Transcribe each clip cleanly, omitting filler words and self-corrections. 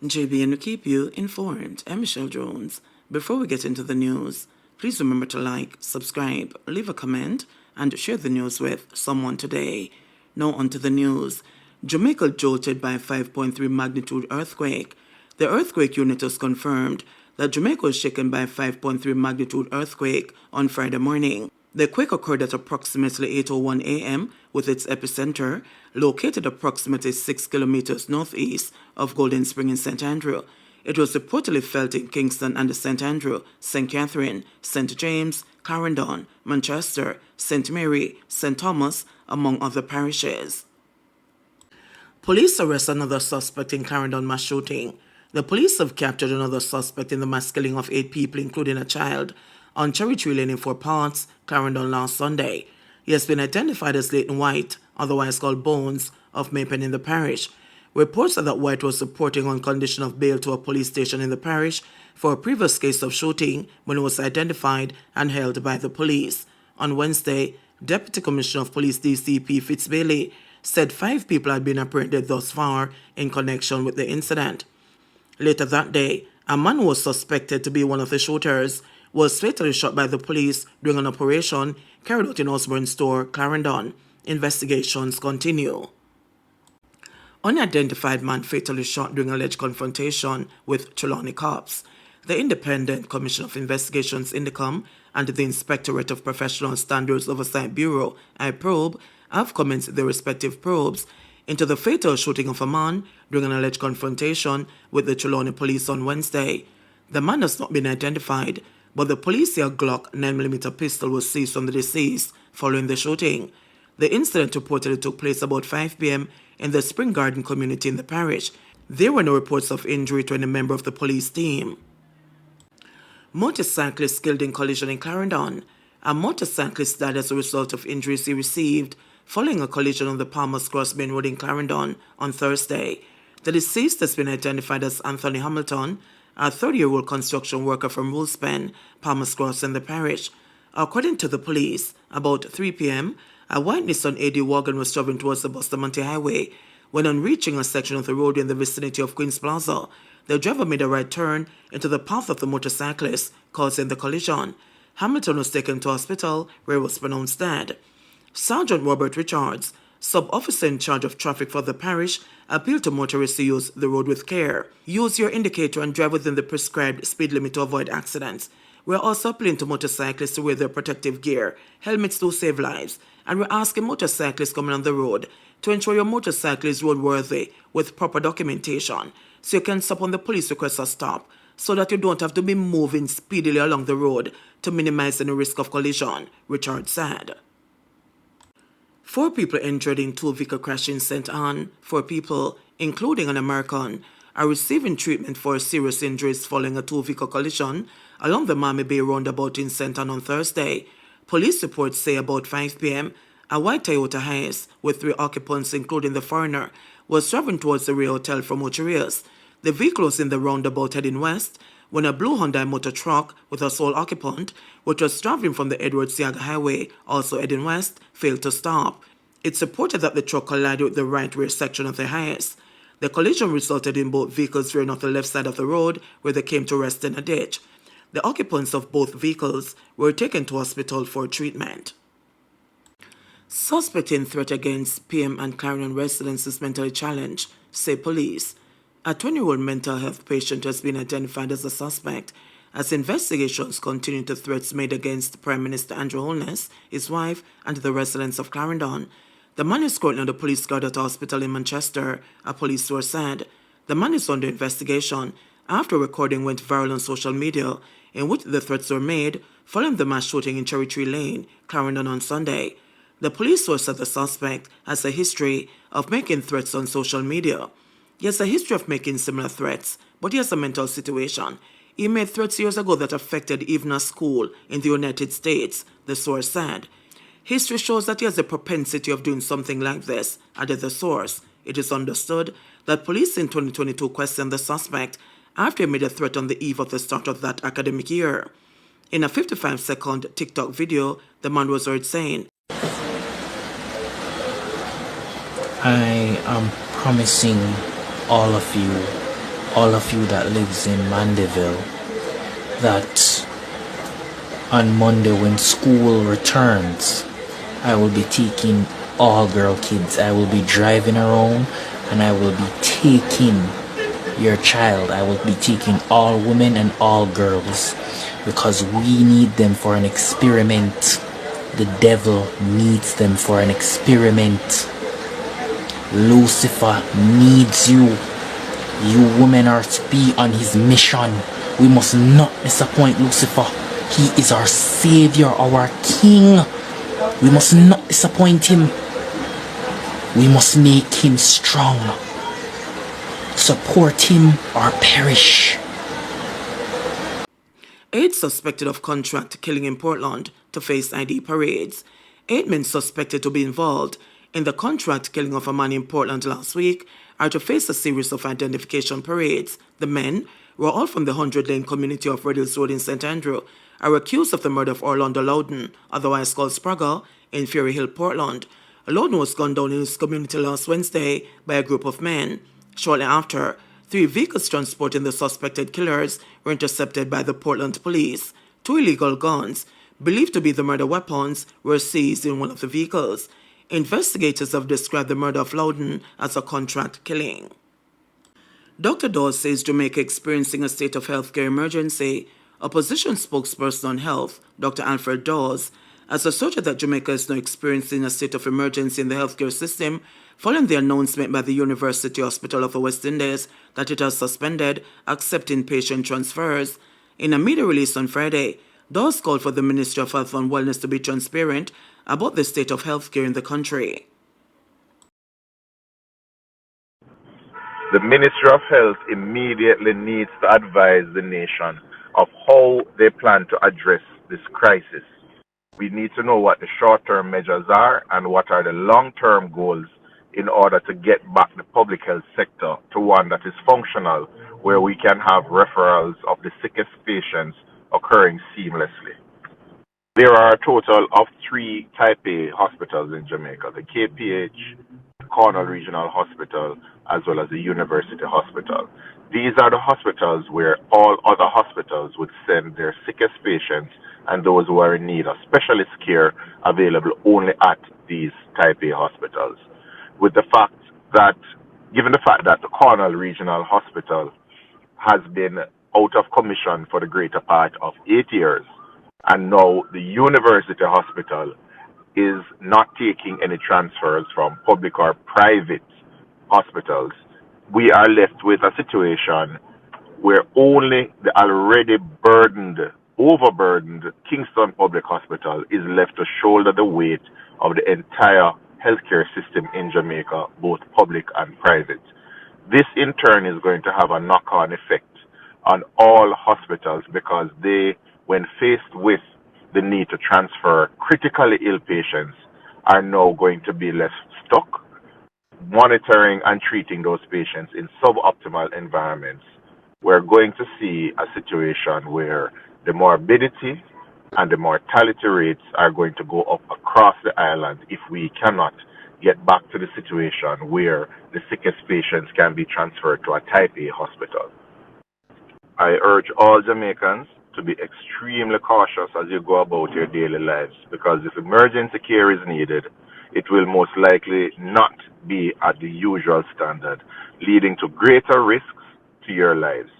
JBNN will keep you informed. I'm Michelle Jones. Before we get into the news, please remember to like, subscribe, leave a comment, and share the news with someone today. Now on to the news. Jamaica jolted by a 5.3 magnitude earthquake. The earthquake unit has confirmed that Jamaica was shaken by a 5.3 magnitude earthquake on Friday morning. The quake occurred at approximately 8:01 a.m. with its epicenter located approximately 6 kilometers northeast of Golden Spring in St. Andrew. It was reportedly felt in Kingston and St. Andrew, St. Catherine, St. James, Clarendon, Manchester, St. Mary, St. Thomas, among other parishes. Police arrest another suspect in Clarendon mass shooting. The police have captured another suspect in the mass killing of 8 people, including a child, on Cherry Tree Lane in Fort Parts, Clarendon last Sunday. He has been identified as Leighton White, otherwise called Bones, of Maypen in the parish. Reports are that White was reporting on condition of bail to a police station in the parish for a previous case of shooting when he was identified and held by the police. On Wednesday, Deputy Commissioner of Police DCP Fitz Bailey said 5 people had been apprehended thus far in connection with the incident. Later that day, a man who was suspected to be one of the shooters was fatally shot by the police during an operation carried out in Osborne Store, Clarendon. Investigations continue. Unidentified man fatally shot during alleged confrontation with Trelawney cops. The Independent Commission of Investigations Indicom and the Inspectorate of Professional Standards Oversight Bureau, IPROBE, have commenced their respective probes into the fatal shooting of a man during an alleged confrontation with the Trelawney police on Wednesday. The man has not been identified, but the police say a Glock 9mm pistol was seized from the deceased following the shooting. The incident reportedly took place about 5 p.m. in the Spring Garden community in the parish. There were no reports of injury to any member of the police team. Motorcyclist killed in collision in Clarendon. A motorcyclist died as a result of injuries he received following a collision on the Palmer's Cross Main Road in Clarendon on Thursday. The deceased has been identified as Anthony Hamilton, a 30-year-old construction worker from Woolspen, Palmer's Cross in the parish. According to the police, about 3 p.m., a white Nissan AD wagon was traveling towards the Bustamante Highway. When on reaching a section of the road in the vicinity of Queen's Plaza, the driver made a right turn into the path of the motorcyclist, causing the collision. Hamilton was taken to hospital, where he was pronounced dead. Sergeant Robert Richards, sub-officer in charge of traffic for the parish, appealed to motorists to use the road with care. Use your indicator and drive within the prescribed speed limit to avoid accidents. We are also appealing to motorcyclists to wear their protective gear. Helmets do save lives. And we're asking motorcyclists coming on the road to ensure your motorcycle is roadworthy with proper documentation, so you can stop on the police request a stop, so that you don't have to be moving speedily along the road to minimize any risk of collision, Richards said. 4 people injured in 2-vehicle crash in St. Anne. 4 people, including an American, are receiving treatment for serious injuries following a 2-vehicle collision along the Miami Bay roundabout in St. Anne on Thursday. Police reports say about 5 p.m., a white Toyota Hiace with 3 occupants, including the foreigner, was traveling towards the Rio Hotel from Ocherias. The vehicle was in the roundabout heading west when a blue Hyundai motor truck with a sole occupant, which was traveling from the Edward Seaga Highway, also heading west, failed to stop. It's reported that the truck collided with the right rear section of the Hiace. The collision resulted in both vehicles veering off the left side of the road, where they came to rest in a ditch. The occupants of both vehicles were taken to hospital for treatment. Suspect in threat against PM and Clarendon residents is mentally challenged, say police. A 20-year-old mental health patient has been identified as a suspect as investigations continue into threats made against Prime Minister Andrew Holness, his wife, and the residents of Clarendon. The man is currently under police guard at a hospital in Manchester, a police source said. The man is under investigation after a recording went viral on social media in which the threats were made following the mass shooting in Cherry Tree Lane, Clarendon on Sunday. The police source said the suspect has a history of making threats on social media. He has a history of making similar threats, but he has a mental situation. He made threats years ago that affected even a school in the United States, the source said. History shows that he has a propensity of doing something like this, added the source. It is understood that police in 2022 questioned the suspect after he made a threat on the eve of the start of that academic year. In a 55-second TikTok video, the man was heard saying, I am promising all of you all of you that lives in Mandeville, that on Monday when school returns, I will be taking all girl kids. I will be driving around and I will be taking your child. I will be taking all women and all girls because we need them for an experiment. The devil needs them for an experiment. Lucifer needs you. You women are to be on his mission. We must not disappoint Lucifer. He is our savior, our king. We must not disappoint him. We must make him strong. Support him or perish. 8 suspected of contract killing in Portland to face ID parades. 8 men suspected to be involved in the contract killing of a man in Portland last week are to face a series of identification parades. The men were all from the 100-lane community of Red Hills Road in St. Andrew, are accused of the murder of Orlando Loudon, otherwise called Sprague, in Ferry Hill, Portland. Loudon was gunned down in his community last Wednesday by a group of men. Shortly after, 3 vehicles transporting the suspected killers were intercepted by the Portland police. 2 illegal guns, believed to be the murder weapons, were seized in one of the vehicles. Investigators have described the murder of Loudon as a contract killing. Dr. Dawes says Jamaica experiencing a state of healthcare emergency. Opposition spokesperson on health, Dr. Alfred Dawes, has asserted that Jamaica is now experiencing a state of emergency in the healthcare system following the announcement by the University Hospital of the West Indies that it has suspended accepting patient transfers. In a media release on Friday, Dawes called for the Ministry of Health and Wellness to be transparent about the state of healthcare in the country. The Ministry of Health immediately needs to advise the nation of how they plan to address this crisis. We need to know what the short-term measures are and what are the long-term goals in order to get back the public health sector to one that is functional, where we can have referrals of the sickest patients occurring seamlessly. There are a total of 3 Type A hospitals in Jamaica, the KPH, the Cornwall Regional Hospital, as well as the University Hospital. These are the hospitals where all other hospitals would send their sickest patients and those who are in need of specialist care available only at these Type A hospitals. Given the fact that the Cornwall Regional Hospital has been out of commission for the greater part of 8 years, and now the University Hospital is not taking any transfers from public or private hospitals, we are left with a situation where only the already overburdened Kingston Public Hospital is left to shoulder the weight of the entire healthcare system in Jamaica, both public and private. This in turn is going to have a knock-on effect on all hospitals because they, when faced with the need to transfer critically ill patients, are now going to be left stuck monitoring and treating those patients in suboptimal environments. We're going to see a situation where the morbidity and the mortality rates are going to go up across the island if we cannot get back to the situation where the sickest patients can be transferred to a Type A hospital. I urge all Jamaicans to be extremely cautious as you go about your daily lives, because if emergency care is needed, it will most likely not be at the usual standard, leading to greater risks to your lives.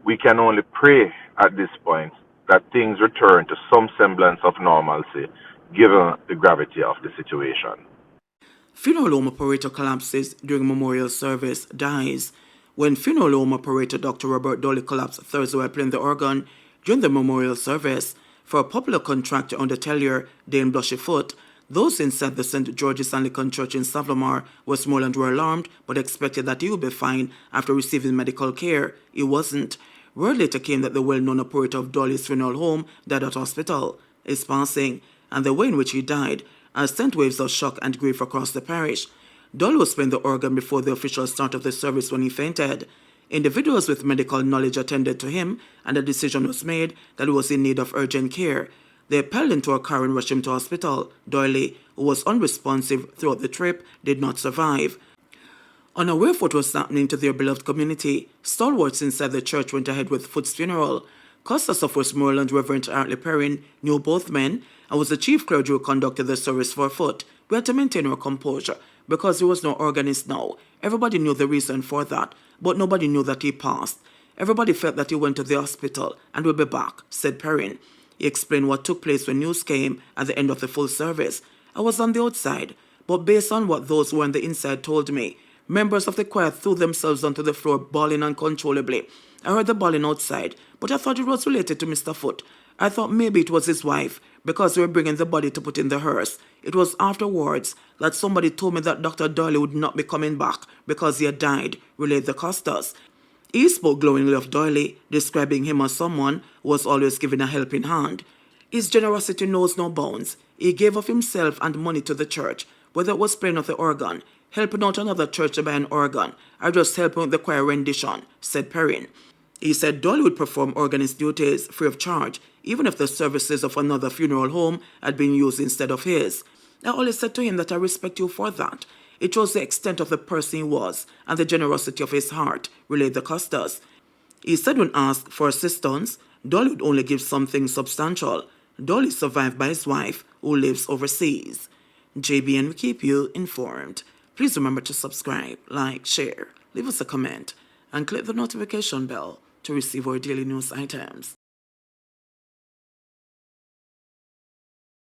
We can only pray at this point that things return to some semblance of normalcy, given the gravity of the situation. Funeral home operator collapses during memorial service, dies. When funeral home operator Dr. Robert Dolly collapsed Thursday while playing the organ during the memorial service for a popular contractor on the Tellier, Dane Blushyfoot, those inside the St. George's Anglican Church in Savlamar, Westmoreland were alarmed but expected that he would be fine after receiving medical care. He wasn't. Word later came that the well-known operator of Dolly's funeral home died at hospital. His passing and the way in which he died has sent waves of shock and grief across the parish. Dolly was playing the organ before the official start of the service when he fainted. Individuals with medical knowledge attended to him, and a decision was made that he was in need of urgent care. They propelled him to a car and rushed him to hospital. Doyle, who was unresponsive throughout the trip, did not survive. Unaware of what was happening to their beloved community, stalwarts inside the church went ahead with Foot's funeral. Custos of Westmoreland Reverend Hartley Perrin knew both men and was the chief clergy who conducted the service for Foot. We had to maintain our composure because he was no organist now. Everybody knew the reason for that, but nobody knew that he passed. Everybody felt that he went to the hospital and will be back, said Perrin. He explained what took place when news came at the end of the full service. I was on the outside, but based on what those who were on the inside told me, members of the choir threw themselves onto the floor, bawling uncontrollably. I heard the bawling outside, but I thought it was related to Mr. Foot. I thought maybe it was his wife, because they were bringing the body to put in the hearse. It was afterwards that somebody told me that Dr. Doyle would not be coming back because he had died, relayed the Custos. He spoke glowingly of Doyle, describing him as someone who was always giving a helping hand. His generosity knows no bounds. He gave of himself and money to the church, whether it was playing of the organ, helping out another church to buy an organ, or just helping with the choir rendition, said Perrin. He said Doyle would perform organist duties free of charge, even if the services of another funeral home had been used instead of his. I always said to him that I respect you for that. It shows the extent of the person he was and the generosity of his heart, relayed the Custos. He said when asked for assistance, Doyle would only give something substantial. Doyle is survived by his wife, who lives overseas. JBN will keep you informed. Please remember to subscribe, like, share, leave us a comment, and click the notification bell to receive our daily news items.